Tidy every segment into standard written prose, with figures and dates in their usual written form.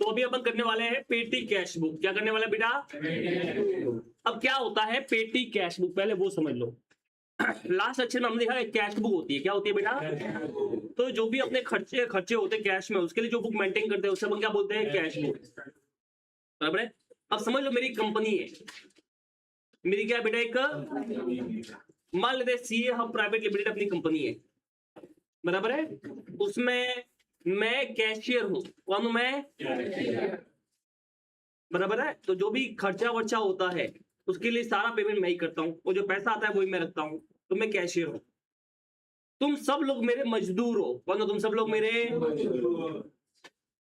तो अभी अपन करने वाले हैं पेटी कैश बुक। क्या करने वाला है बेटा? अब क्या होता है पेटी कैश बुक, पहले वो समझ लो। लास्ट अच्छे में हमने देखा कैश बुक होती है। क्या होती है बेटा? तो जो भी अपने खर्चे खर्चे होते हैं कैश में, उसके लिए जो बुक मेंटेन करते हैं उसे अपन क्या बोलते हैं? Cash book. बराबर है। अब समझ लो मेरी कंपनी है, मेरी क्या है बेटा? एक मान लेते हैं सीए हम प्राइवेट लिमिटेड अपनी कंपनी है, बराबर है। उसमें मैं कैशियर हूं। कौन हूं मैं? बराबर है। तो जो भी खर्चा वर्चा होता है उसके लिए सारा पेमेंट मैं ही करता हूँ, और जो पैसा आता है वही मैं रखता हूँ। तो मैं कैशियर हूँ। तुम सब लोग मेरे मजदूर हो। कौन हो तुम सब लोग? मेरे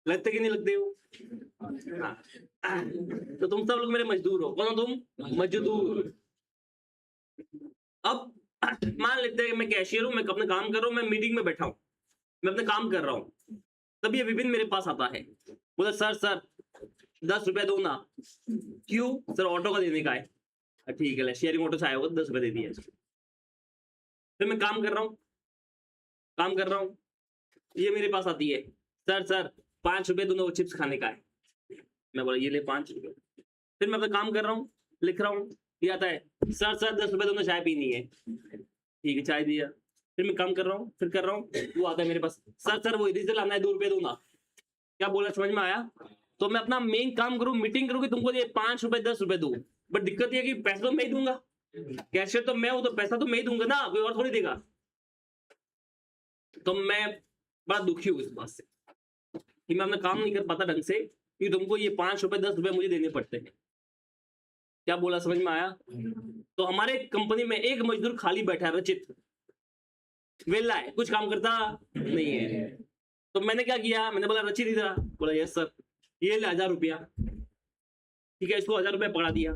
लगते कि नहीं लगते हो? हाँ। तो तुम सब लोग मेरे मजदूर हो। कौन हो तुम? मजदूर। अब मान लेते हैं कि मैं कैशियर हूं, मैं अपना काम कर रहा हूं, मैं मीटिंग में बैठा हूं, मैं अपना काम कर रहा हूं। तब ये विपिन मेरे पास आता है, बोला सर 10 रुपया दो ना। क्यों? सर ऑटो का देने का है। ठीक है, शेयरिंग ऑटो से आया होगा, 10 रुपया दे दिया। फिर मैं काम कर रहा हूँ, ये मेरे पास आती है, सर 5 रुपये दोनों चिप्स खाने का है। मैं बोला ये ले 5 रुपये। फिर मैं अपना काम कर रहा हूँ, लिख रहा हूँ, ये आता है, सर 10 रुपये दोनों चाय पीनी है। ठीक है, चाय दिया। फिर मैं काम कर रहा हूँ, फिर कर रहा हूँ, वो आता है मेरे पास, सर वो इधर से लाना है, 2 रुपये दो ना। क्या बोला, समझ में आया? तो मैं अपना मेन काम करूँ, मीटिंग करूँ कि तुमको ये 5 रुपये 10 रुपये दो, बट दिक्कत ये है कि पैसा तो मैं ही दूंगा, कैशियर तो मैं हूं, तो पैसा तो मैं ही दूंगा ना, कोई और थोड़ी देगा। तो मैं बड़ा दुखी हूँ इस बात से कि मैं अपना काम नहीं कर पाता ढंग से, कि तुमको ये 5 रुपये 10 रुपये मुझे देने पड़ते हैं। क्या बोला, समझ में आया? तो हमारे कंपनी में एक मजदूर खाली बैठा है, रचित, वेला है, कुछ काम करता नहीं है। तो मैंने क्या किया, मैंने बोला रचित इधर आ। बोला यस सर। ये ले 1000 रुपया। ठीक है, इसको 1000 रुपया पकड़ा दिया।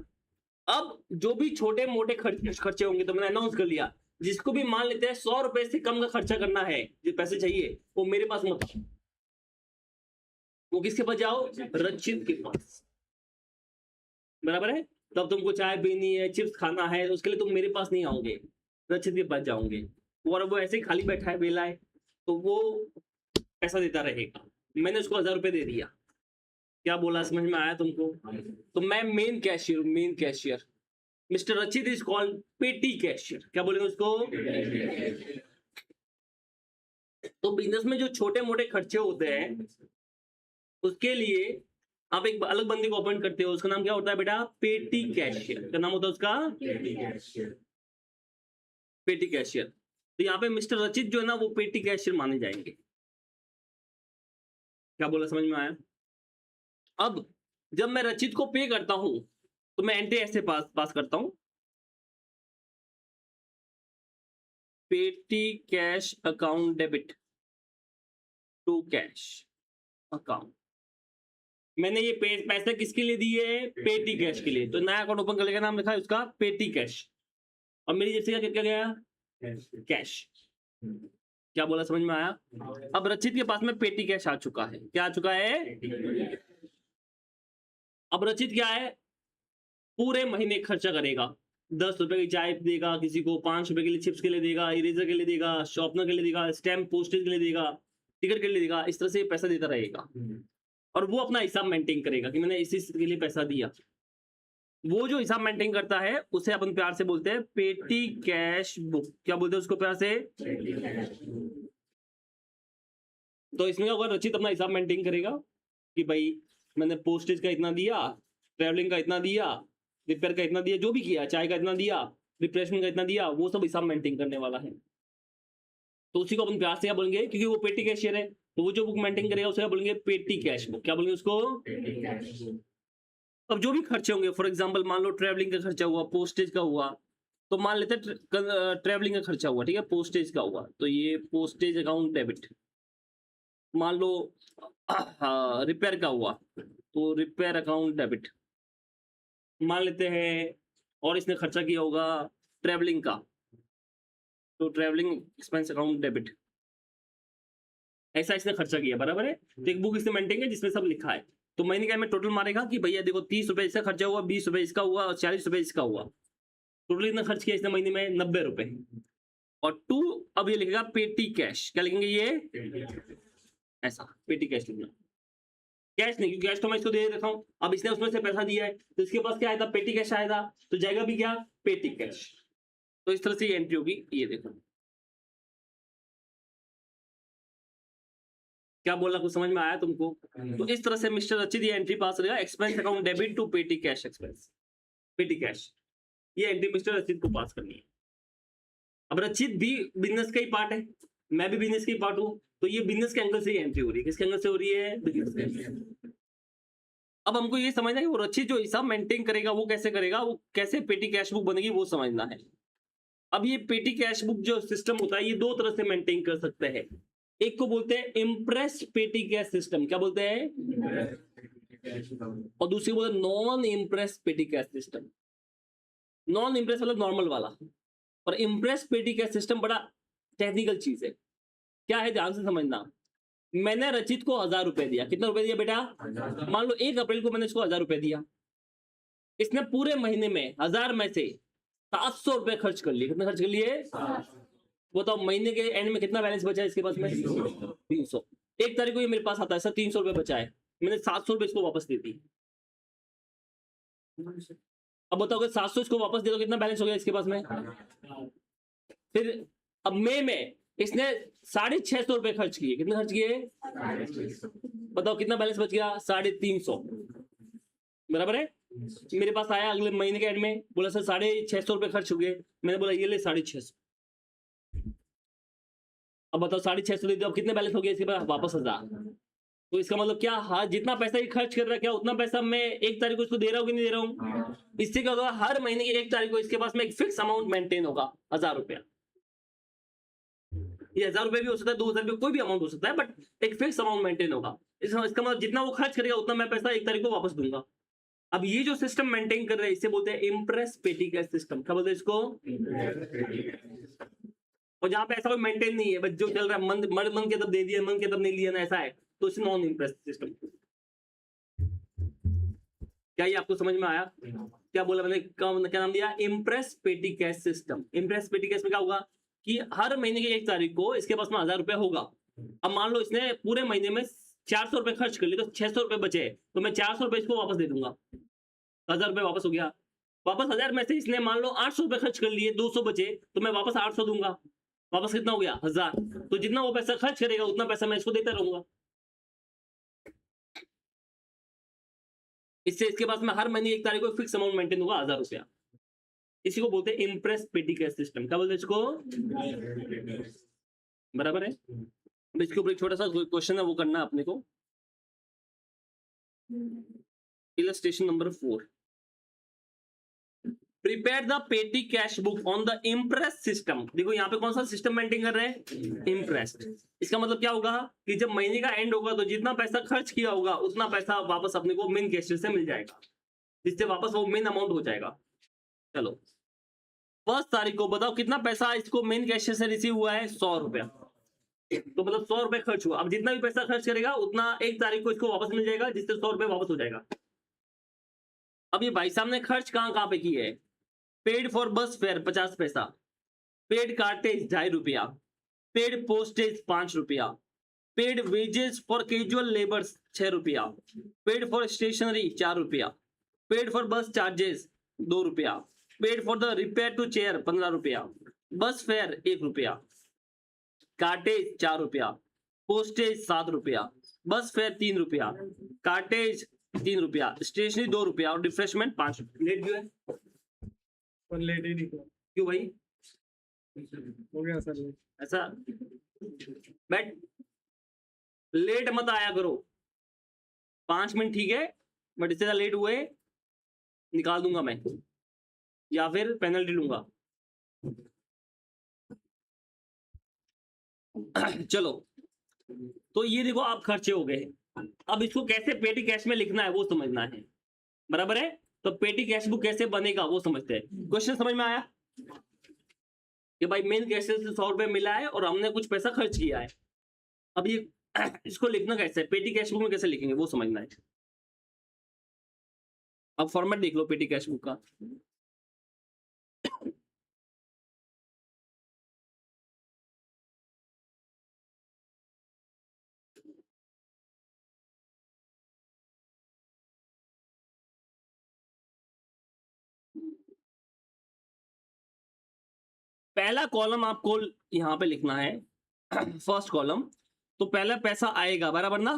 अब जो भी छोटे मोटे खर्चे होंगे तो मैंने अनाउंस कर लिया, जिसको भी मान लेते हैं 100 रुपए से कम का खर्चा करना है, जो पैसे चाहिए, वो मेरे पास मत आओ। वो किसके पास जाओ? रचित के पास। बराबर है। तब तुमको चाय पीनी है, चिप्स खाना है, तो उसके लिए तुम मेरे पास नहीं आओगे, रचित के पास जाओगे। और वो ऐसे ही खाली बैठा है, वेला है, तो वो पैसा देता रहेगा। मैंने उसको 1000 रुपये दे दिया। क्या बोला, समझ में आया तुमको? तो मैं मेन कैशियर, मिस्टर रचित इज कॉल्ड पेटी कैशियर। क्या बोलेंगे उसको? तो बिजनेस में जो छोटे मोटे खर्चे होते हैं उसके लिए आप एक अलग बंदे को अपॉइंट करते हो, उसका नाम क्या होता है बेटा? पेटी कैशियर। क्या नाम होता है उसका? पेटी कैशियर। तो यहाँ पे मिस्टर रचित जो है ना, वो पेटी कैशियर माने जाएंगे। क्या बोला, समझ में आया? अब जब मैं रचित को पे करता हूं तो मैं एंट्री ऐसे पास करता हूं, petty cash account debit to cash account. मैंने ये पैसे किसके लिए दिए? पेटी कैश के लिए। तो नया अकाउंट ओपन करने का नाम लिखा है उसका पेटी कैश, और मेरी जेब से क्या गया? कैश। क्या बोला, समझ में आया? अब रचित के पास में पेटी कैश आ चुका है। क्या आ चुका है? अब रचित क्या है, पूरे महीने खर्चा करेगा। 10 रुपए की चाय देगा किसी को, 5 रुपए के लिए चिप्स के लिए देगा, इरेजर के लिए देगा, शॉर्पनर के लिए देगा, स्टैम्प पोस्टेज के लिए देगा, टिकट के लिए देगा। इस तरह से पैसा देता रहेगा, और वो अपना हिसाब मेंटेन करेगा कि मैंने इस के लिए पैसा दिया। वो जो हिसाब मेंटेन करता है उसे अपन प्यार से बोलते हैं पेटी कैश बुक। क्या बोलते हैं उसको प्यार से? तो इसमें क्या होगा, रचित अपना हिसाब मेंटेन करेगा कि भाई मैंने पोस्टेज का इतना दिया, ट्रैवलिंग का इतना दिया, रिपेयर का इतना दिया, जो भी किया, चाय का इतना दिया, रिफ्रेशमेंट का इतना दिया, वो सब हिसाब मेंटेन करने वाला है। तो उसी को अपन प्यार से क्या बोलेंगे, क्योंकि वो पेटी कैशियर है, तो वो जो बुक मेंटेन करेगा उसे क्या बोलेंगे? पेटी कैश बुक। क्या बोलेंगे उसको? अब जो भी खर्चे होंगे, फॉर एग्जांपल मान लो ट्रैवलिंग का खर्चा हुआ, पोस्टेज का हुआ, तो मान लेते हैं ट्रैवलिंग का खर्चा हुआ, ठीक है, पोस्टेज का हुआ, तो ये पोस्टेज अकाउंट डेबिट। मान लो रिपेयर का हुआ, तो रिपेयर अकाउंट डेबिट मान लेते हैं। और इसने खर्चा किया होगा ट्रैवलिंग का, तो ट्रैवलिंग एक्सपेंस अकाउंट डेबिट। ऐसा इसने खर्चा किया, बराबर है। तो एक बुक इसने मेंटेन है जिसमें सब लिखा है। तो महीने का में टोटल मारेगा कि भैया देखो 30 रुपए इसका खर्चा हुआ, 20 रुपए इसका हुआ, और 40 रुपए इसका हुआ। टोटल इतना खर्च किया इसने महीने में 90 रुपए। और टू अब ये लिखेगा पेटी कैश। क्या लिखेंगे ये? ऐसा पेटी कैश लिखना, कैश नहीं, क्योंकि कैश तो मैं इसको दे रखा हूँ, अब इसने उसमें से पैसा दिया है तो इसके पास क्या आया था, पेटी कैश आया था, तो जाएगा भी क्या, पेटी कैश। तो इस तरह से ये एंट्री होगी, ये देखो क्या बोला, कुछ समझ में आया तुमको? तो इस तरह से मिस्टर रचित ये एंट्री पास करेगा, expense account debit to petty cash expense, petty cash, ये एंट्री मिस्टर रचित को पास करनी है। अब रचित भी बिजनेस का ही पार्ट है, मैं भी बिजनेस का ही पार्ट हूँ, तो ये बिजनेस के एंगल से ही एंट्री हो रही है, किसके एंगल से हो रही है, बिजनेस के एंगल से। अब हमको ये समझना है कि वो रचित जो हिसाब मेंटेन करेगा वो कैसे करेगा, वो कैसे पेटी कैश बुक बनेगी वो समझना है। अब ये पेटी कैश बुक जो सिस्टम होता है ये दो तरह से मेंटेन कर सकते हैं, एक को बोलते हैं इम्प्रेस पेटी कैश सिस्टम, क्या बोलते हैं, और दूसरी को बोलते हैं नॉन इम्प्रेस पेटी कैश सिस्टम। नॉन इम्प्रेस मतलब नॉर्मल वाला, और इम्प्रेस पेटी कैश सिस्टम बड़ा टेक्निकल चीज है। क्या है, ध्यान से समझना, मैंने रचित को 1000 रुपए दिया, कितना रुपए दिया बेटा, मान लो 1 अप्रैल को मैंने इसको 1000 रुपए दिया, इसने पूरे महीने में 1000 में से 700 रुपए खर्च कर लिए, कितना खर्च कर लिए, बताओ महीने के एंड में कितना बैलेंस बचा है इसके पास में, 300। 1 तारीख को ये मेरे पास आता है, सर 300 रुपए बचा है, मैंने 700 रुपए इसको वापस दे दी। अब बताओ अगर 700 इसको वापस दे दो कितना बैलेंस हो गया इसके पास में। फिर अब मई में इसने 650 रुपए खर्च किए, कितने खर्च किए, बताओ कितना बैलेंस बच गया, 350, बराबर है। मेरे पास आया अगले महीने के एंड में, बोला सर 650 रुपए खर्च हो गए, मैंने बोला ये ले 650, अब बताओ 650 दे दो, अब कितने बैलेंस हो गए इसके पास, वापस 1000। तो इसका मतलब क्या, हाँ जितना पैसा ये खर्च कर रहा है क्या उतना पैसा मैं 1 तारीख को इसको दे रहा हूँ कि नहीं दे रहा हूँ, इससे क्या होगा, हर महीने की 1 तारीख को इसके पास में एक फिक्स अमाउंट मेंटेन होगा, 1000 रुपया। ये 1000 रुपए भी हो सकता है, 2000 रुपए, कोई भी अमाउंट हो सकता है, बट एक फिक्स अमाउंट मेंटेन होगा। इसका मतलब जितना वो खर्च करेगा उतना मैं पैसा 1 तारीख को वापस दूंगा। अब ये जो सिस्टम मेंटेन कर रहे हैं इसे बोलते हैं इम्प्रेस पेटी कैश सिस्टम, क्या बोलते हैं इसको, और जहां पे ऐसा कोई मेंटेन नहीं है, बस जो चल रहा है मन के तब दे दिया, मन के तब नहीं लिया ना, ऐसा है, तो इसे नॉन इम्प्रेस सिस्टम। क्या ये आपको समझ में आया, क्या बोला मैंने, क्या नाम दिया, इम्प्रेस पेटी कैश सिस्टम। इम्प्रेस पेटी कैश में क्या होगा कि हर महीने की 1 तारीख को इसके पास में 1000 रुपए होगा। अब मान लो इसने पूरे महीने में 400 रुपए खर्च कर लिए, तो 600 रुपए बचे, तो मैं 400 रुपए इसको वापस दे दूंगा, 1000 रुपए वापस हो गया। वापस 1000 में से इसने मान लो 800 रुपए खर्च कर लिए, 200 बचे, तो मैं वापस 800 दूंगा, वापस कितना हो गया, 1000। तो जितना वो पैसा खर्च करेगा उतना पैसा मैं इसको देता रहूंगा। इससे इसके पास में हर महीने 1 तारीख को फिक्स अमाउंट मेंटेन होगा, 1000 रुपया। इसी को बोलते हैं इम्प्रेस पेटी कैश सिस्टम, क्या बोलते हैं इसको, बराबर है। अब इसके ऊपर एक छोटा सा क्वेश्चन है, वो करना है अपने को। इलस्ट्रेशन नंबर 4, प्रिपेयर द पेटी cash book on the impress system. देखो यहाँ पे कौन सा सिस्टम मेंटेन कर रहे हैं, इम्प्रेस। इसका मतलब क्या होगा कि जब महीने का एंड होगा तो जितना पैसा खर्च किया होगा उतना पैसा वापस अपने को मेन कैशियर से मिल जाएगा, जिससे वापस वो मेन अमाउंट हो जाएगा। चलो 1 तारीख को बताओ कितना पैसा इसको मेन कैशियर से रिसीव हुआ है, 100 रुपया, तो मतलब 100 रुपए खर्च हुआ। अब जितना भी पैसा खर्च करेगा उतना 1 तारीख को इसको वापस मिल जाएगा, जिससे 100 रुपए वापस हो जाएगा। अब ये भाई साहब ने खर्च कहाँ पे किए है, पेड फॉर बस फेयर 50 पैसा, पेड कार्टेज 2.5 रुपया, पेड पोस्टेज 5 रुपया, paid wages for casual labours 6 रुपया, पेड फॉर स्टेशनरी 4 रुपया, पेड फॉर बस चार्जेस 2 रुपया, paid for the repair to chair 15 रुपया, बस फेयर 1 रुपया, कार्टेज 4 रुपया, पोस्टेज 7 रुपया, बस फेयर 3 रुपया, कार्टेज 3 रुपया, स्टेशनरी 2 रुपया और रिफ्रेशमेंट 5 रुपया। लेट क्यों है, पर लेट ही निकला, क्यों भाई, हो गया सर। ऐसा बैठ, लेट मत आया करो, 5 मिनट ठीक है, बट इससे लेट हुए निकाल दूंगा मैं, या फिर पेनल्टी लूंगा। चलो तो ये देखो आप खर्चे हो गए, अब इसको कैसे पेटी कैश में लिखना है वो समझना है, बराबर है। तो पेटी कैश बुक कैसे बनेगा वो समझते हैं। क्वेश्चन समझ में आया कि भाई मेन कैश से 100 रुपए मिला है और हमने कुछ पैसा खर्च किया है, अब ये इसको लिखना कैसे है, पेटी कैश बुक में कैसे लिखेंगे वो समझना है। अब फॉर्मेट देख लो पेटी कैश बुक का, पहला कॉलम आपको यहाँ पे लिखना है फर्स्ट कॉलम, तो पहला पैसा आएगा बराबर ना,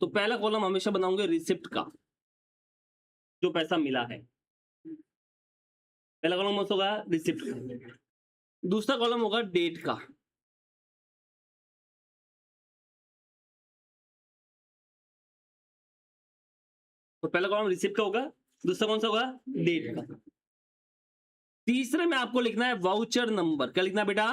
तो पहला कॉलम हमेशा बनाओगे रिसिप्ट का, जो पैसा मिला है, पहला कॉलम होगा रिसिप्ट का। दूसरा कॉलम होगा डेट का, तो पहला कॉलम रिसिप्ट का होगा, दूसरा कौन सा होगा डेट का। तीसरे में आपको लिखना है वाउचर नंबर, क्या लिखना है बेटा,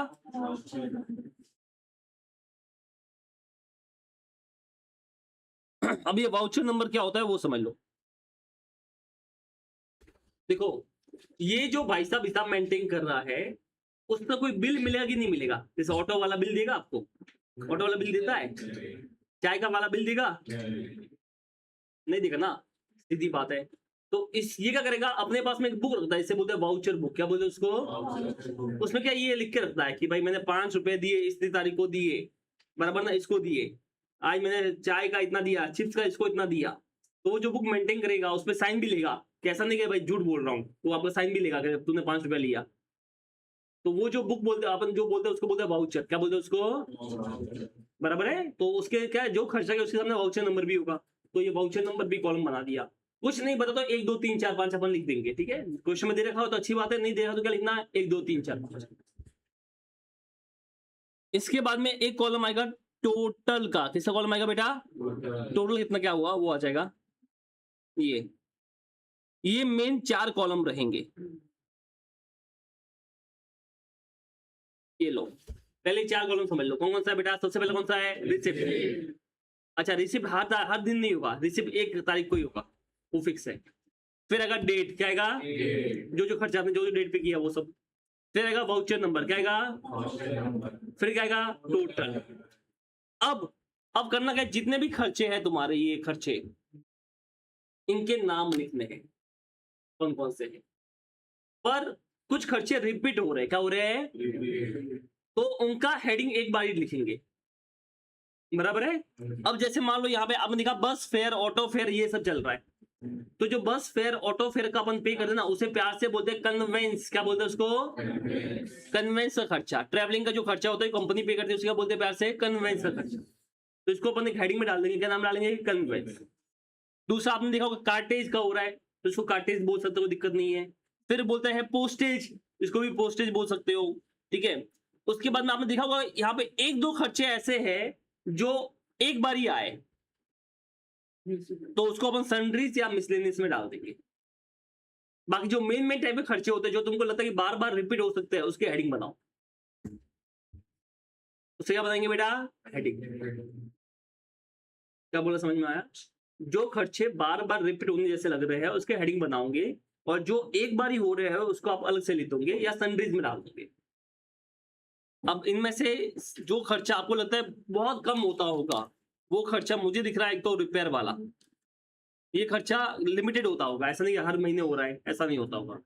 अब ये वाउचर नंबर क्या होता है वो समझ लो। देखो ये जो भाई साहब हिसाब मेंटेन कर रहा है उसका कोई बिल मिलेगा कि नहीं मिलेगा, जैसे ऑटो वाला बिल देगा आपको, ऑटो वाला बिल देता है, चाय का वाला बिल देगा नहीं देगा ना, सीधी बात है। तो इस ये क्या करेगा, अपने पास में एक बुक रखता है, इसे बोलते हैं वाउचर बुक, क्या बोलते हैं उसको, उसमें क्या ये लिख के रखता है कि भाई मैंने 5 रुपए दिए इतनी तारीख को दिए, बराबर ना, इसको दिए, आज मैंने चाय का इतना दिया, चिप्स का इसको इतना दिया, तो वो जो बुक मेंटेन करेगा उसमें साइन भी लेगा, कैसा नहीं कि भाई झूठ बोल रहा हूँ, तो आपका साइन भी लेगा कि तूने 5 रुपया लिया। तो वो जो बुक बोलते हैं अपन जो बोलते हैं उसको बोलते हैं वाउचर, क्या बोलते हैं उसको, बराबर है। तो उसके क्या है, जो खर्चा किया उसके सामने वाउचर नंबर भी होगा, तो ये वाउचर नंबर भी कॉलम बना दिया। कुछ नहीं पता तो 1 2 3 4 5 अपन लिख देंगे, ठीक है, क्वेश्चन में दे रखा हो तो अच्छी बात है, नहीं दे रखा तो क्या लिखना है 1 2 3 4 5। इसके बाद में एक कॉलम आएगा टोटल का, किसका कॉलम आएगा बेटा, टोटल कितना क्या हुआ वो आ जाएगा। ये मेन 4 कॉलम रहेंगे, ये लो पहले 4 कॉलम समझ लो, कौन कौन सा है बेटा, सबसे पहले कौन सा है रिसिप्ट। अच्छा रिसिप्ट हर दिन नहीं होगा, रिसिप्ट 1 तारीख को ही होगा, वो फिक्स है। फिर अगर डेट क्या आएगा, जो जो खर्चा आपने जो जो डेट पे किया वो सब। फिर आएगा वाउचर नंबर, क्या आएगा, फिर क्या आएगा टोटल। अब करना क्या है, जितने भी खर्चे हैं तुम्हारे ये खर्चे, इनके नाम लिखने हैं कौन कौन से हैं, पर कुछ खर्चे रिपीट हो रहे हैं, क्या हो रहे हैं, तो उनका हेडिंग एक बार ही लिखेंगे, बराबर है। अब जैसे मान लो यहाँ पे आपने देखा बस फेयर ऑटो फेयर ये सब चल रहा है, तो जो बस फेयर ऑटो फेयर का अपन पे करते ना उसे प्यार से बोलते हैं कन्वेंस, क्या बोलते हैं उसको, कन्वेंस का खर्चा। ट्रैवलिंग का जो खर्चा होता है कंपनी पे करती है उसका बोलते हैं प्यार से कन्वेंस का खर्चा, तो इसको अपन एक हेडिंग में डाल देंगे, क्या नाम डालेंगे, कन्वेंस। दूसरा आपने देखा होगा कार्टेज का हो रहा है, तो इसको कार्टेज बोल सकते हो, दिक्कत नहीं है। फिर बोलता है पोस्टेज, इसको भी पोस्टेज बोल सकते हो, ठीक है। उसके बाद में आपने देखा होगा यहाँ पे 1 2 खर्चे ऐसे हैं जो एक बार ही आए, तो उसको अपन सन्ड्रीज या मिसलेनियस में डाल देंगे। बाकी जो मेन टाइप के खर्चे होते हैं जो तुमको लगता है कि बार बार रिपीट हो सकते हैं उसके हेडिंग बनाओ, उससे क्या बनाएंगे बेटा, हेडिंग। क्या बोला समझ में आया, जो खर्चे बार बार रिपीट होने जैसे लग रहे हैं उसके हेडिंग बनाओगे, और जो एक बार ही हो रहे हैं उसको आप अलग से लिख दोगे या सन्ड्रीज में डाल दोगे। अब इनमें से जो खर्चा आपको लगता है बहुत कम होता होगा, वो खर्चा मुझे दिख रहा है एक तो रिपेयर वाला, ये खर्चा लिमिटेड होता होगा, ऐसा नहीं हर महीने हो रहा है, ऐसा नहीं होता होगा।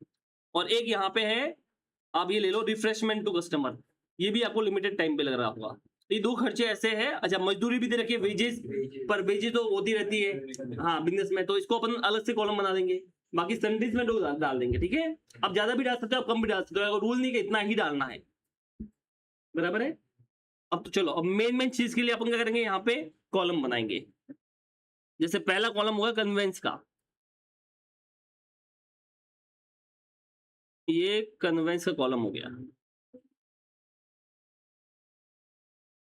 और एक यहाँ पे है, आप ये ले लो रिफ्रेशमेंट टू कस्टमर, ये भी आपको लिमिटेड टाइम पे लग रहा होगा। ये 2 खर्चे ऐसे हैं। अच्छा मजदूरी भी दे रखी है, वेजेस, पर वेजेस तो होती रहती है हाँ बिजनेस में, तो इसको अपन अलग से कॉलम बना देंगे, बाकी सन्ड्रीज में डाल देंगे, ठीक है। अब ज्यादा भी डाल सकते हो, कम भी डाल सकते हो, रूल नहीं कि इतना ही डालना है, बराबर है। अब तो चलो, अब मेन चीज के लिए अपन क्या करेंगे, यहाँ पे कॉलम बनाएंगे। जैसे पहला कॉलम होगा कन्वेंस का, ये कन्वेंस का कॉलम हो गया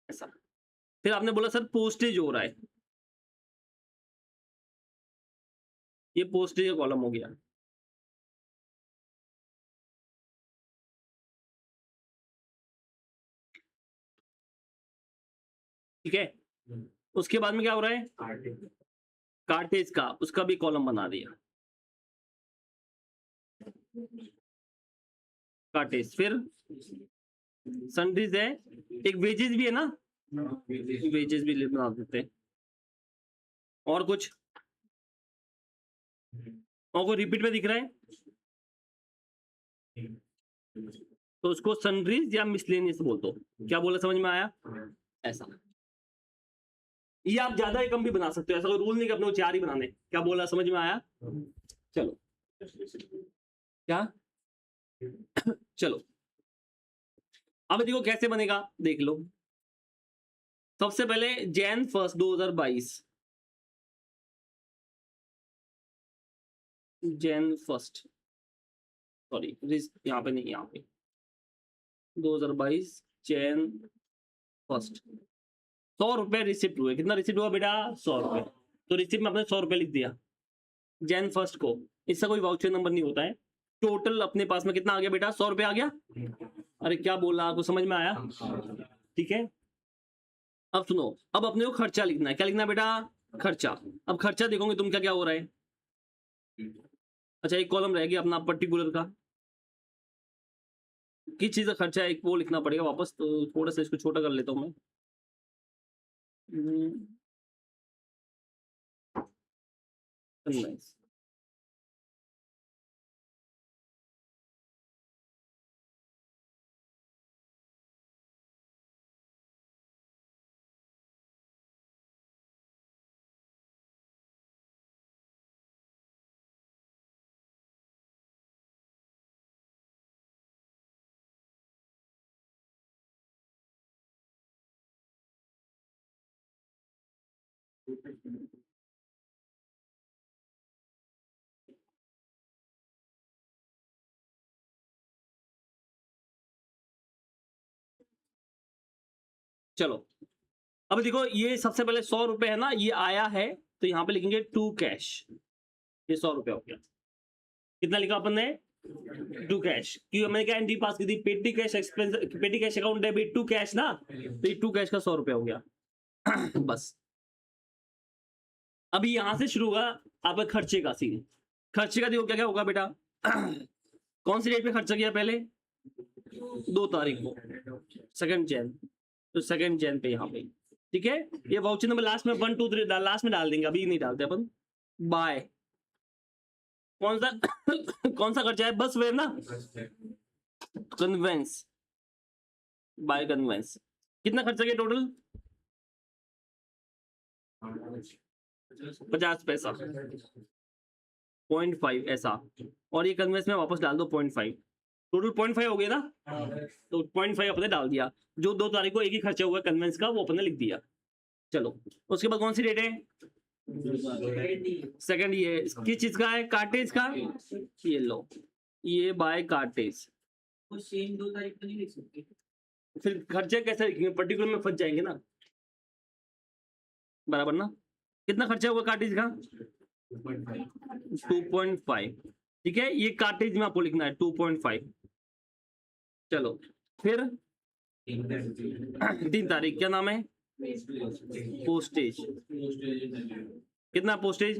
ऐसा। फिर आपने बोला सर पोस्टेज हो रहा है, ये पोस्टेज का कॉलम हो गया। ठीक है, उसके बाद में क्या हो रहा है, कार्टेज का, उसका भी कॉलम बना दिया कार्टेज। फिर सन्ड्रीज है, एक वेजेस भी है ना, वेजेस भी बना देते हैं। और कुछ, और कोई रिपीट में दिख रहा है तो उसको सन्ड्रीज या मिसलेनियस बोल दो। क्या बोला समझ में आया, ऐसा। ये आप ज्यादा या कम भी बना सकते हो, ऐसा कोई रूल नहीं कि अपने को 4 ही बनाने। क्या बोला समझ में आया, चलो क्या चलो अब देखो कैसे बनेगा, देख लो। सबसे पहले Jan 1 2022, Jan 1, सॉरी यहाँ पे नहीं, यहाँ पे 2022 Jan 1, 100 रुपए रिसिप्ट हुए। कितना रिसिप्ट हुआ बेटा? 100 रुपए। तो रिसिप्ट में अपने 100 रुपए लिख दिया Jan 1 को। इसका कोई वाउचर नंबर नहीं होता है। टोटल अपने पास में कितना आ गया बेटा? 100 रुपए आ गया। अरे क्या बोला, आपको समझ में आया? ठीक है, अब सुनो, अब अपने को खर्चा लिखना है। क्या लिखना है बेटा? खर्चा। अब खर्चा देखोगे तुम क्या क्या हो रहा है। अच्छा, एक कॉलम रह गया अपना पर्टिकुलर का, किस चीज का खर्चा है, एक वो लिखना पड़ेगा वापस। तो थोड़ा सा इसको छोटा कर लेता हूँ मैं। Nice. चलो, अब देखो, ये सबसे पहले 100 रुपए है ना, ये आया है, तो यहाँ पे लिखेंगे टू कैश। ये 100 रुपए हो गया। कितना लिखा अपन ने? To cash. क्यों? मैंने क्या एंट्री पास की थी? Petty cash expense, petty cash account debit to cash ना, तो ये टू कैश का 100 रुपए हो गया। बस। अभी यहां से शुरू होगा आपका खर्चे का सीन। खर्चे का देखो क्या क्या होगा बेटा। कौन सी डेट पे खर्चा किया? पहले 2 तारीख को, 2 जैन। तो 2 जैन पे यहाँ पे, ठीक है। ये वाउचर नंबर लास्ट में 1 2 3 लास्ट में डाल देंगे, अभी नहीं डालते अपन। बाय कौन सा कौन सा खर्चा है? बस वेयर ना, कन्वेंस, बाय कन्वेंस। कितना खर्चा किया टोटल? 50 पैसा, 0.5 ऐसा। और ये कन्वेंस में वापस डाल दो 0.5। टोटल 0.5 हो गया ना, तो 0.5 अपने डाल दिया। जो 2 तारीख को एक ही खर्चा हुआ कन्वेंस का, वो अपने लिख दिया। चलो, उसके बाद कौन सी डेट है? 2। ये किस चीज का है? कार्टेज का। ये लो, ये बाय कार्टेज। सेम 2 तारीख को नहीं लिख सकते? फिर खर्चे कैसे लिखेंगे? पर्टिकुलर में फंस जाएंगे ना, बराबर ना। कितना खर्चा हुआ कार्टेज का? 2.5। ठीक है, ये कार्टेज में आपको लिखना है 2.5। चलो, फिर 3 तारीख, क्या नाम है? पोस्टेज। कितना पोस्टेज?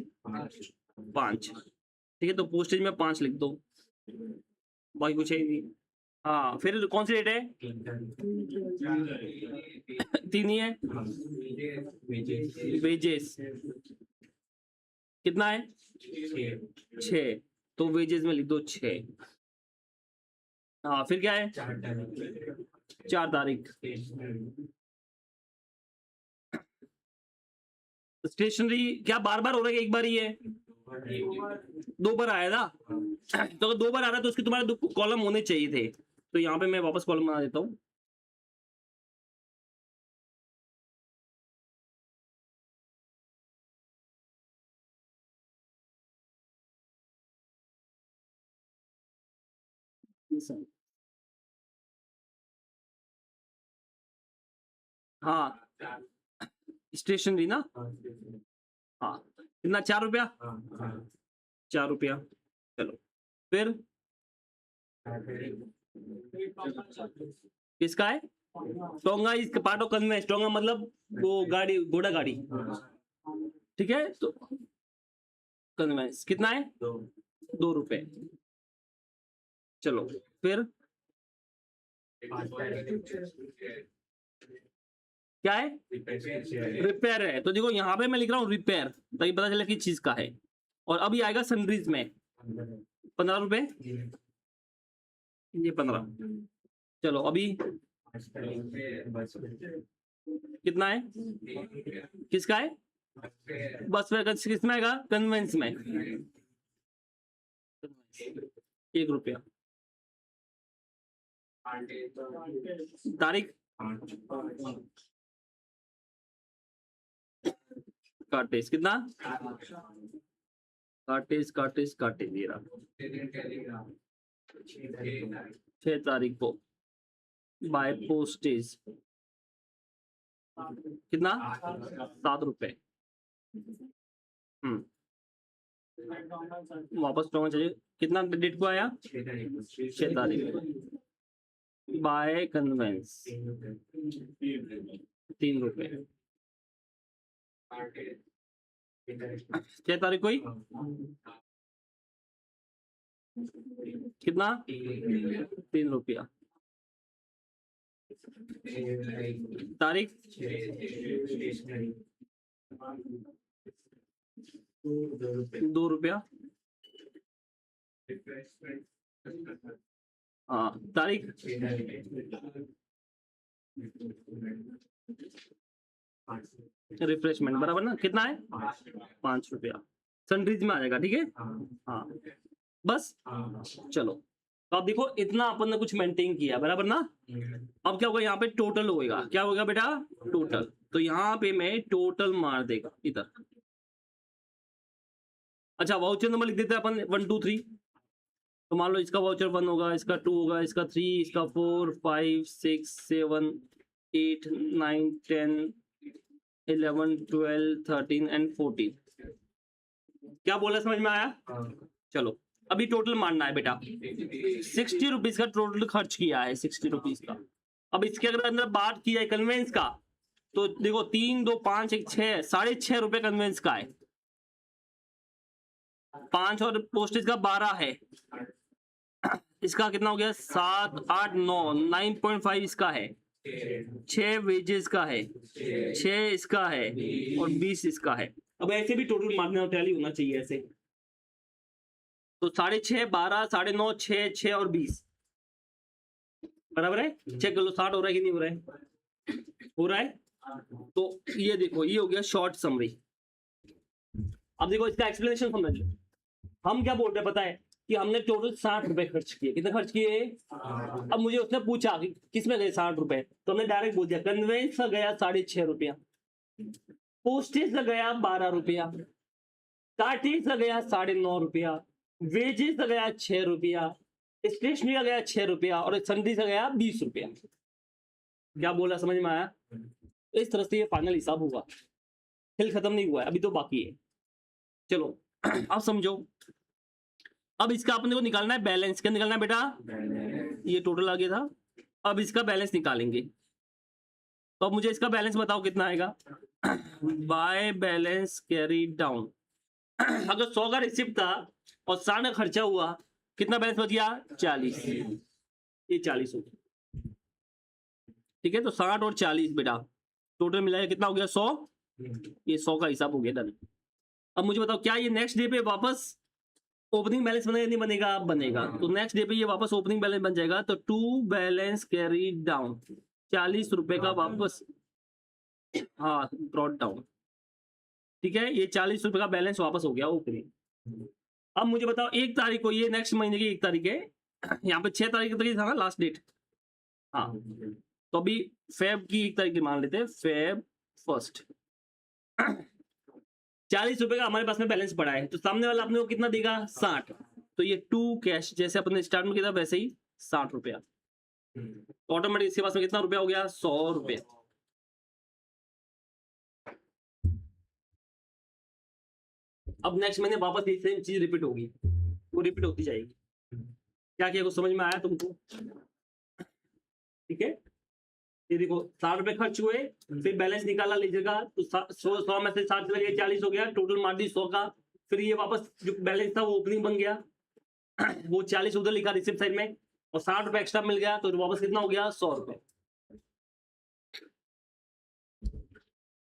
5। ठीक है, तो पोस्टेज में 5 लिख दो, बाकी कुछ है ही नहीं। हाँ, फिर कौन सी डेट है? 3 ही है। वेजेस कितना है? 6। तो वेजेस में लिख दो 6। हाँ, फिर क्या है? 4 तारीख। स्टेशनरी क्या बार बार हो रहा है? एक बार ही है? 2 बार आया ना, तो अगर 2 बार आ रहा है तो उसके तुम्हारे 2 कॉलम होने चाहिए थे। तो यहाँ पे मैं वापस कॉलम बना देता हूँ। हाँ, स्टेशनरी ना। हाँ, कितना? 4 रुपया। 4 रुपया। चलो, फिर किसका है? Tonga is part of conveyance. Tonga मतलब वो गाड़ी, घोड़ा गाड़ी। ठीक है, तो कन्वेंस कितना है? 2 रुपए। चलो, फिर क्या है? रिपेयर है। तो देखो यहाँ पे मैं लिख रहा हूँ रिपेयर, ताकि पता चले किस चीज का है। और अभी आएगा सनरीज में 15 रुपए, ये 15। चलो, अभी कितना है? किसका है? बस में किसमें आएगा? कन्वेंस में 1 रुपया। तारीख काटेज कितना, काटेज ये रहा 6 तारीख को बाय पोस्टेज कितना 7 रुपए। वापस करना चाहिए, कितना डेट को आया 6 तारीख को बाय कन्वेंस 3 रुपए। 6 तारीख को ही कितना 3 रुपया। तारीख 2 रुपया। हाँ तारीख रिफ्रेशमेंट बराबर ना, कितना है 5 रुपया। सनरीज में आ जाएगा, ठीक है। हाँ बस चलो, तो अब देखो इतना अपन ने कुछ मेंटेन किया बराबर ना। अब क्या होगा यहाँ पे टोटल होएगा, क्या होगा बेटा टोटल। तो यहाँ पे मैं टोटल मार देगा इधर। अच्छा वाउचर नंबर लिख देते हैं अपन 1 2 3। तो मान लो इसका वाउचर 1 होगा, इसका 2 होगा, इसका 3, इसका 4 5 6 7 8 9 10 11 12 13 एंड 14। क्या बोला समझ में आया। चलो अभी टोटल मारना है बेटा। 60 रुपीज का टोटल खर्च किया है 60 रुपीज का। अब इसके अगर अंदर बात की जाए कन्वेंस का, तो देखो 3 2 5 1 6 6.5 रुपए कन्वेंस का है, 5 और पोस्टेज का 12 है। इसका कितना हो गया 7 8 9 9.5 इसका है, 6 वेजेस का है, 6 इसका है और 20 इसका है। अब ऐसे भी टोटल मारने टैली होना चाहिए ऐसे। तो 6.5 12 9.5 6 6 और 20 बराबर है। चेक कर लो 60 हो रहा है कि नहीं हो रहा है, हो रहा है। तो ये देखो ये हो गया शॉर्ट समरी। अब देखो इसका एक्सप्लेनेशन समझ लो। हम क्या बोल रहे हैं पता है कि हमने टोटल 60 रुपए खर्च किए। कितने खर्च किए। अब मुझे उसने पूछा कि किस में गए 60 रुपए, तो हमने डायरेक्ट बोल दिया कन्वेंस का गया 6.5 रुपया, पोस्टेज का गया 12 रुपया, कार्टेज का गया 9.5 रुपया, वेजेस का गया 6 रुपया, स्टेशनरी का गया 6 रुपया और सन्ड्री का गया 20 रुपया। क्या बोला समझ में आया। इस तरह से ये फाइनल हिसाब होगा। खेल खत्म नहीं हुआ है, अभी तो बाकी है। चलो अब समझो। अब इसका अपने को निकालना है बैलेंस। क्या निकालना है बेटा, ये टोटल आ गया था। अब इसका बैलेंस निकालेंगे। तो अब मुझे इसका बैलेंस बताओ कितना आएगा। By balance carry down. अगर 100 का रिसिप्ट था और 60 का खर्चा हुआ, कितना बैलेंस बच गया 40। ये 40 हो गया, ठीक है। तो 60 और 40 बेटा टोटल मिलाया कितना हो गया 100। ये 100 का हिसाब हो गया डन। अब मुझे बताओ क्या ये नेक्स्ट डे पे वापस ओपनिंग बैलेंस बनेगा नहीं बनेगा, बनेगा। तो नेक्स्ट डे पे ये वापस ओपनिंग बैलेंस बन जाएगा। तो टू बैलेंस कैरी डाउन 40 रुपए का वापस, हाँ ब्रॉट डाउन, ठीक है। ये 40 रुपए का बैलेंस वापस हो गया ओपनिंग। अब मुझे बताओ 1 तारीख को, ये नेक्स्ट महीने की 1 तारीख है, यहाँ पे 6 तारीख तक था ना लास्ट डेट। हाँ तो अभी फेब की 1 तारीख की मान लेते हैं, फेब 1 40 रुपए का हमारे पास में बैलेंस पड़ा है। तो सामने वाला अपने को कितना देगा 60। तो ये 2 कैश जैसे अपने स्टार्ट में किया था वैसे ही 60 रुपया। ऑटोमेटिक इसके पास में कितना रुपया हो गया 100 रुपया। अब नेक्स्ट महीने वापस ये सेम चीज रिपीट होगी, वो रिपीट होती जाएगी। क्या किया कुछ समझ में आया तुमको, ठीक है। ये देखो 60 रुपए खर्च हुए, फिर बैलेंस निकाला लीजिएगा। तो 100 में से 60 चला गया 40 हो गया, टोटल मार दी 100 का। फिर ये वापस जो बैलेंस था वो ओपनिंग बन गया, वो 40 उधर लिखा रिसिप्ट साइड में और 60 रुपए एक्स्ट्रा मिल गया। तो वापस कितना हो गया 100 रुपए।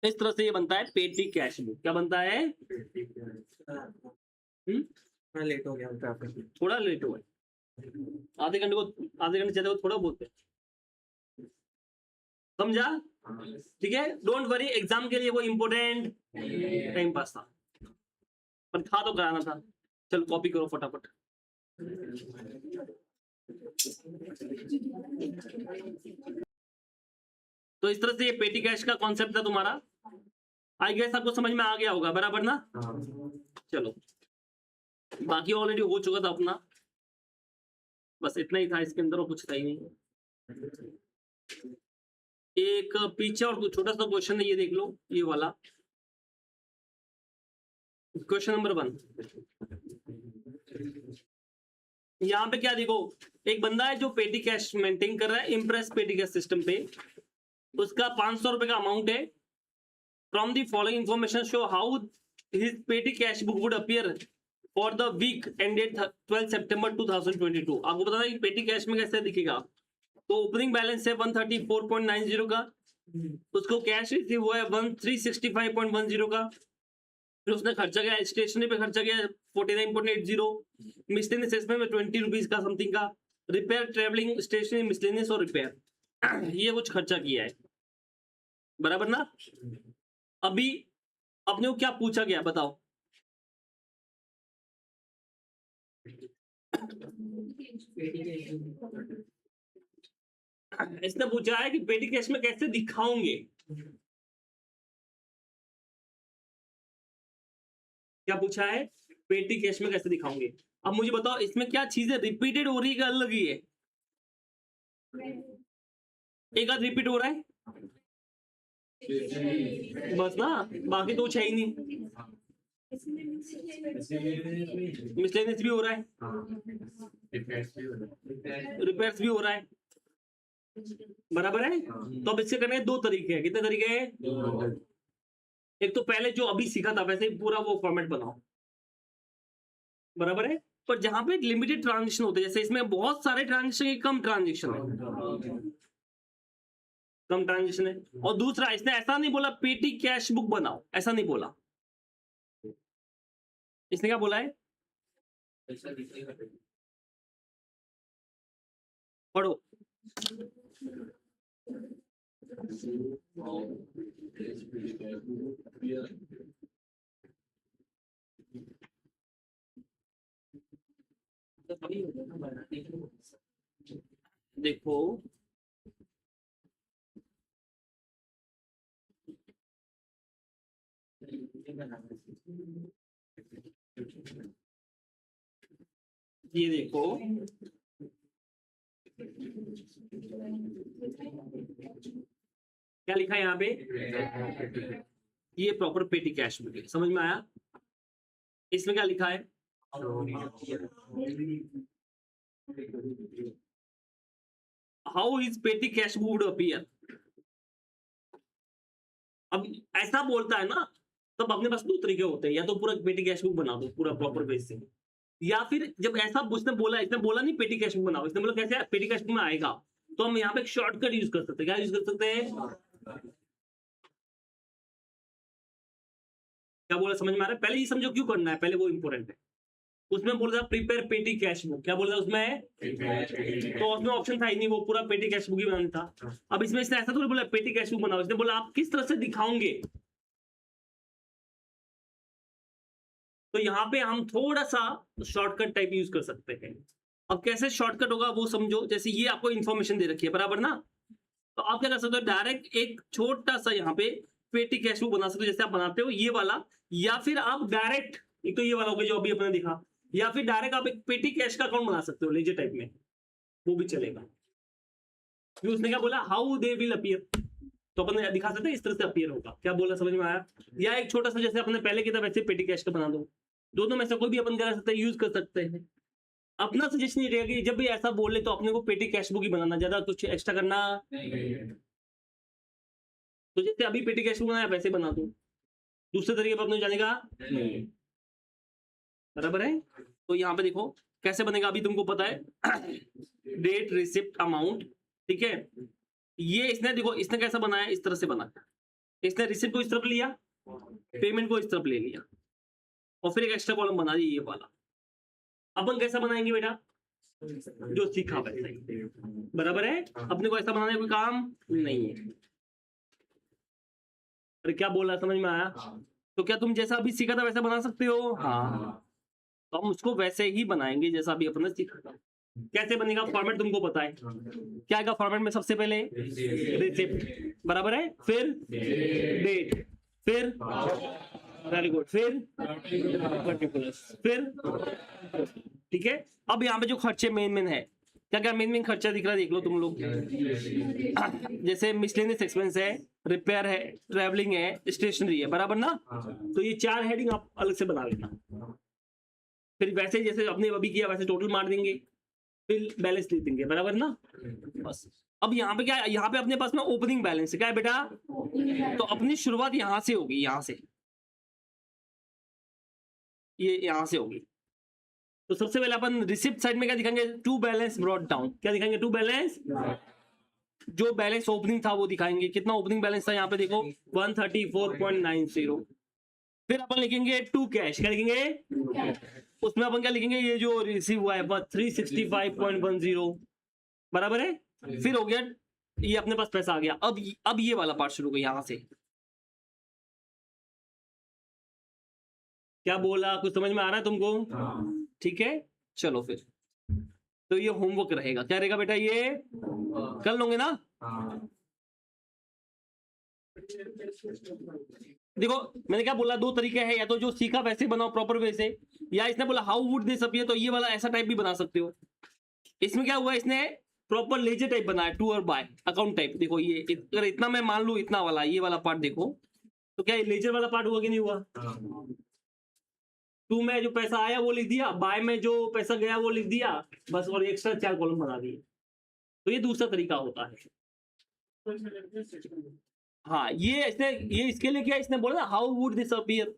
इस तरह से ये बनता है पेटी कैश बुक। क्या बनता है, लेट हो गया, थोड़ा लेट हुआ आधे घंटे ज्यादा थोड़ा बोलते हैं, समझा, ठीक है। डोंट वरी, एग्जाम के लिए वो इम्पोर्टेंट टाइम पास था, पर था तो कराना था। चलो कॉपी करो फटाफट। तो इस तरह से ये पेटी कैश का कॉन्सेप्ट था तुम्हारा। आई गेस आपको समझ में आ गया होगा, बराबर ना? चलो, बाकी ऑलरेडी हो चुका था अपना, बस इतना ही था इसके अंदर और कुछ था ही नहीं। एक पीछे और कुछ छोटा सा क्वेश्चन है, ये देख लो, ये वाला क्वेश्चन नंबर 1। यहाँ पे क्या देखो, एक बंदा है जो पेटी कैश मेंटेन कर रहा है इम्प्रेस पेटी कैश सिस्टम पे, उसका 500 रुपए का अमाउंट है। From the following information show how his petty cash book would appear for the week ended 12 September 2022। आपको पता है कि पेटी कैश में कैसे दिखेगा। तो ओपनिंग बैलेंस है 134.90 का, उसको कैश रिसीव हुआ है 1365.10 का, फिर उसने खर्चा किया स्टेशनरी पे, खर्चा किया 49.80, मिसलेनियस में 20 रुपीज का समथिंग का, रिपेयर ट्रेवलिंग स्टेशनरी मिसलेनियस और रिपेयर ये कुछ खर्चा किया है, बराबर ना? अभी अपने को क्या पूछा गया बताओ? इसने पूछा है कि पेटी कैश में कैसे दिखाओगे। क्या पूछा है? पेटी कैश में कैसे दिखाओगे। अब मुझे बताओ इसमें क्या चीजें रिपीटेड हो रही है, अलग ही है? एक आध रिपीट हो रहा है बस ना, बाकी तो कुछ है ही नहीं। मिसलेनियस भी हो रहा है, रिपेयर्स भी हो रहा है, बराबर है? तो अब इससे करने के दो तरीके हैं। कितने तरीके हैं? एक तो पहले जो अभी सीखा था वैसे ही पूरा वो फॉर्मेट बनाओ, बराबर है? पर जहां पे लिमिटेड ट्रांजेक्शन होते हैं, जैसे इसमें बहुत सारे ट्रांजेक्शन, कम ट्रांजेक्शन है, कम ट्रांजेक्शन है। और दूसरा, इसने ऐसा नहीं बोला पेटी कैश बुक बनाओ, ऐसा नहीं बोला। इसने क्या बोला है? पढ़ो। देखो ये देखो, क्या लिखा है यहाँ पे? ये प्रॉपर पेटी कैश बुक है, समझ में आया? इसमें क्या लिखा है? हाउ इज पेटी कैश बुक वुड अपीयर। अब ऐसा बोलता है ना, तब अपने पास दो तरीके होते हैं, या तो पूरा पेटी कैश बुक बना दो पूरा प्रॉपर बेस से, या फिर जब ऐसा उसने बोला, इसने बोला नहीं पेटी कैश बुक बनाओ, इसने बोला कैसे पेटी कैश बुक में आएगा, तो हम यहाँ पे एक शॉर्टकट यूज कर सकते हैं। क्या यूज कर सकते हैं? क्या बोला, समझ में आ रहा है? पहले ये समझो क्यों करना है, पहले वो इंपॉर्टेंट है। उसमें बोल रहा प्रिपेयर पेटी कैश बुक, क्या बोल रहा उसमें? तो उसमें ऑप्शन था ही नहीं, वो पूरा पेटी कैश बुक ही बनाना था। अब इसमें इसने ऐसा थोड़ी बोला पेटी कैश बुक बनाओ, इसने बोला आप किस तरह से दिखाओगे। तो यहाँ पे हम थोड़ा सा शॉर्टकट टाइप यूज कर सकते हैं। अब कैसे शॉर्टकट होगा वो समझो। जैसे ये आपको इन्फॉर्मेशन दे रखी है, बराबर ना? तो आप क्या कर सकते हो, डायरेक्ट एक छोटा सा यहाँ पे पेटी कैश बुक बना सकते हो, जैसे आप बनाते हो ये वाला, या फिर आप डायरेक्ट, एक तो ये वाला हो गया जो अभी अपने दिखा, या फिर डायरेक्ट आप एक पेटी कैश का अकाउंट बना सकते हो लेजर टाइप में, वो भी चलेगा। उसने क्या बोला, हाउ दे विल अपीयर, तो अपन दिखा सकते हैं इस तरह से अपीयर होगा। क्या बोला, समझ में आया? या एक छोटा सा जैसे अपने पहले की तरह वैसे पेटी कैश का बना दो, दोनों में से कोई भी अपन कर सकते हैं, यूज कर सकते हैं। अपना सजेशन ये रहेगा कि जब भी ऐसा बोले तो अपने को पेटी कैश बुक ही बनाना, ज्यादा कुछ एक्स्ट्रा करना नहीं। तो जैसे अभी पेटी कैश बुक बनाया वैसे बना दो, दूसरे तरीके पर अपने जाने का नहीं, बराबर है? तो यहाँ पे देखो कैसे बनेगा, अभी तुमको पता है डेट रिसिप्ट अमाउंट, ठीक है? ये इसने देखो, इसने कैसा बनाया, इस तरह से बना, इसने रिसिप्ट को इस तरफ लिया, पेमेंट को इस तरफ ले लिया, और फिर एक एक्स्ट्रा कॉलम बना दिया ये वाला। अपन कैसा बनाएंगे बेटा, जो सीखा वैसा ही, बराबर है? अपने को ऐसा बनाने का कोई काम नहीं है। अरे क्या बोला, समझ में आया? तो क्या तुम जैसा अभी सीखा था वैसा बना सकते हो? हाँ, तो हम उसको वैसे ही बनाएंगे जैसा अभी अपने सीखा था। कैसे बनेगा फॉर्मेट तुमको पता है क्या आएगा फॉर्मेट में सबसे पहले रिसिप्ट बराबर है फिर डेट फिर वेरी गुड फिर पर्टिकुलर्स फिर ठीक है। अब यहाँ पे जो खर्चे मेन है क्या क्या मेन खर्चा दिख रहा है देख लो तुम लोग जैसे मिसलेनियस एक्सपेंस है रिपेयर है ट्रैवलिंग है स्टेशनरी है बराबर ना। तो ये 4 हेडिंग आप अलग से बना लेना फिर वैसे जैसे अपने अभी किया वैसे टोटल मार देंगे फिर बैलेंस लिख देंगे बराबर ना बस। अब यहाँ पे क्या है यहाँ पे अपने पास में ओपनिंग बैलेंस है क्या है बेटा तो अपनी शुरुआत यहाँ से होगी यहाँ से ये यहाँ से होगी। तो सबसे पहले अपन रिसिप्ट साइड में क्या दिखाएंगे टू बैलेंस ब्रॉट डाउन क्या दिखाएंगे टू बैलेंस जो बैलेंस ओपनिंग था वो दिखाएंगे कितना ओपनिंग बैलेंस था यहाँ पे देखो 134.90। फिर अपन लिखेंगे टू कैश क्या लिखेंगे उसमें अपन क्या लिखेंगे ये जो रिसीव हुआ है 365.10 बराबर है। फिर हो गया ये अपने पास पैसा आ गया अब ये वाला पार्ट शुरू हो गया यहाँ से क्या बोला कुछ समझ में आ रहा है तुमको ठीक है चलो फिर तो ये होमवर्क रहेगा क्या रहेगा बेटा ये कर लोगे ना। देखो मैंने क्या बोला 2 तरीके हैं या तो जो सीखा वैसे बनाओ प्रॉपर वे से या इसने बोला हाउ वुड दिस अपीयर तो ये वाला ऐसा टाइप भी बना सकते हो। इसमें क्या हुआ इसने प्रॉपर लेजर टाइप बनाया टू और बाय अकाउंट टाइप देखो ये अगर इतना मैं मान लू इतना वाला ये वाला पार्ट देखो तो क्या लेजर वाला पार्ट हुआ कि नहीं हुआ। टू में जो पैसा आया वो लिख दिया बाय में जो पैसा गया वो लिख दिया बस और एक्स्ट्रा 4 कॉलम बना दिए। तो ये दूसरा तरीका होता है। हाँ ये इसके लिए क्या इसने बोला ना हाउ वुड दिस अपीयर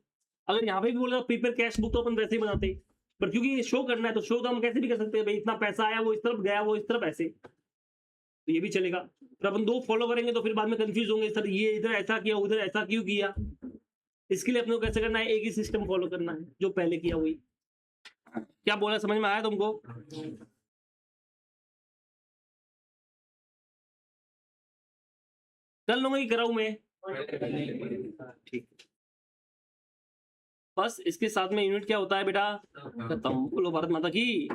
अगर यहाँ पे भी बोला प्रीपेयर कैश बुक तो अपन वैसे ही बनाते पर क्योंकि ये शो करना है तो शो तो हम कैसे भी कर सकते हैं भाई इतना पैसा आया वो इस तरफ गया वो इस तरफ ऐसे तो ये भी चलेगा। पर अपन 2 फॉलो करेंगे तो फिर बाद में कंफ्यूज होंगे सर ये इधर ऐसा किया उधर ऐसा क्यों किया। इसके लिए अपने को कैसे करना है एक ही सिस्टम फॉलो करना है जो पहले किया वही। क्या बोला समझ में आया तुमको कर लूंगा कि कराऊं मैं ठीक। बस इसके साथ में यूनिट क्या होता है बेटा खत्म बोलो भारत माता की।